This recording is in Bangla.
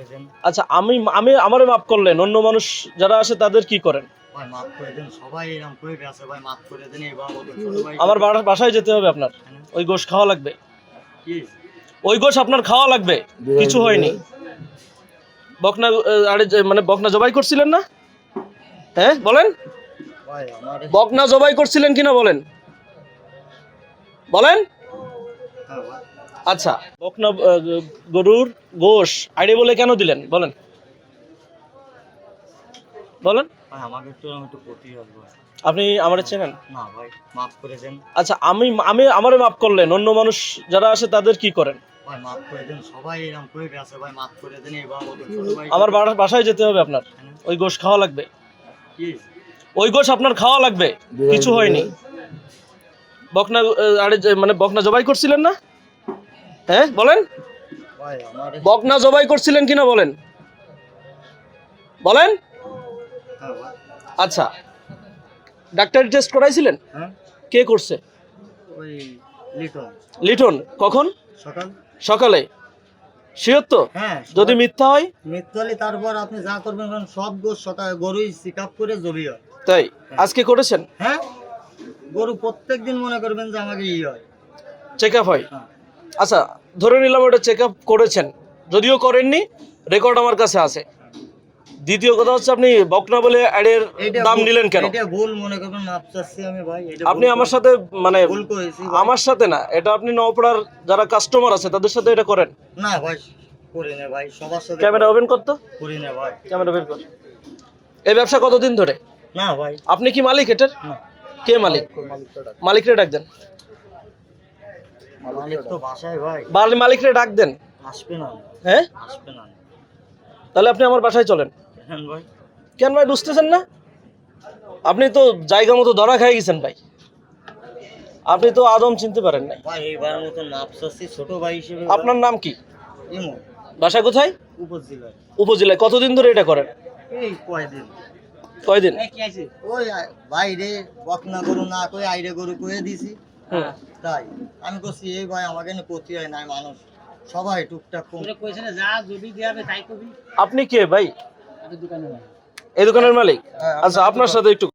করে দেন। আচ্ছা আমি আমি আমারে মাফ করলেন, অন্য মানুষ যারা আসে তাদের কি করেন? ভাই মাফ করে দেন, সবাই এরকম করে গেছে ভাই, মাফ করে দেন। এই বাবা ছোট ভাই আমার বাসায় যেতে হবে আপনার, ওই গোশ খাওয়া লাগবে, কি ওই গোশ আপনার খাওয়া লাগবে। কিছু হয়নি। বকনা আরে মানে বকনা জবাই করছিলেন না? হ্যাঁ বলেন, ভাই আমার বকনা জবাই করছিলেন কিনা বলেন, বলেন। হ্যাঁ ভাই, আচ্ছা বকনা গরুর গোশ আইডি বলে কেন দিলেন বলেন, বলেন। ভাই আমাকে একটু ক্ষতি হবে ভাই। আপনি আমারে চেনেন? না ভাই, মাফ করে দেন। আচ্ছা আমি আমারে মাফ করলেন, অন্য মানুষ যারা আসে তাদের কি করেন? ভাই মাফ করে দেন, সবাই এরকম করে গেছে ভাই, মাফ করে দেন। এই বাবা ছোট ভাই আমার বাসায় যেতে হবে আপনার, ওই গোশ খাওয়া লাগবে, কি ওই গোশ আপনার খাওয়া লাগবে। কিছু হয়নি। বকনা আরে মানে বকনা জবাই করছিলেন না? হ্যাঁ বলেন, ভাই আমার বকনা জবাই করছিলেন কিনা বলেন, বলেন। হ্যাঁ ভাই, আচ্ছা ডাক্তারি টেস্ট করাইছিলেন? হ্যাঁ কে করছে? ওই লিটন লিটন কখন? সকাল। সকালে? শিওর তো? হ্যাঁ যদি মিথ্যা হয়? মিথ্যালি তারপর আপনি যা করবেন কারণ সব গরুই চেক আপ করে জবি হয়। তাই আজকে করেছেন? হ্যাঁ, গরু প্রত্যেকদিন মনে করবেন যে আমাকে হয়। চেক আপ হয়? হ্যাঁ আচ্ছা ধরে নিলাম ওটা চেক আপ করেছেন, যদিও করেননি রেকর্ড আমার কাছে আছে। দ্বিতীয় কথা হচ্ছে আপনি বকনা বলে অ্যাডের দাম নিলেন কেন? এটা ভুল মনে করবেন, মাপ চাচ্ছি আমি ভাই। এটা আপনি আমার সাথে মানে ভুল করেছি ভাই। আমার সাথে না, এটা আপনি নওপাড়ার যারা কাস্টমার আছে তাদের সাথে এটা করেন। না ভাই, করি না ভাই, সবার সাথে ক্যামেরা ওপেন করতো, করি না ভাই। ক্যামেরা বের কর। এই ব্যবসা কতদিন ধরে? না ভাই, আপনি কি মালিক এটার? না। কে মালিক? মালিকরে ডাক দেন। মালিক তো বাসায় ভাই, মালিকরে ডাক দেন। আসবে না, হ্যাঁ আসবে না। তাহলে আপনি আমার বাসায় চলেন। হ্যাঁ ভাই, কেন ভাই বুঝতেছেন না? আপনি তো জায়গা মতো ধরা খাই গেছেন ভাই, আপনি তো আদম চিনতে পারেন নাই। ভাই এইবার মতো মাপ চাচ্ছি ছোট ভাই হিসেবে। আপনার নাম কি? ইমো, বাসা কোথায়? উপজেলায়। উপজেলায়। কতদিন ধরে এটা করেন? এই কয়দিন। কয়দিন? ওই বাইরে বকনা গরু না কই আইরে গরু কয়ে দিছি। হুম। তাই আমি কইছি এই ভাই আমাকে না ক্ষতি হয় নাই, মানুষ সবাই টুকটাক কম কইছে না, যা যদি দিয়াবে তাই কবি। আপনি কে ভাই? আমি দোকানে এই দোকানের মালিক? হ্যাঁ, আচ্ছা আপনার সাথে একটু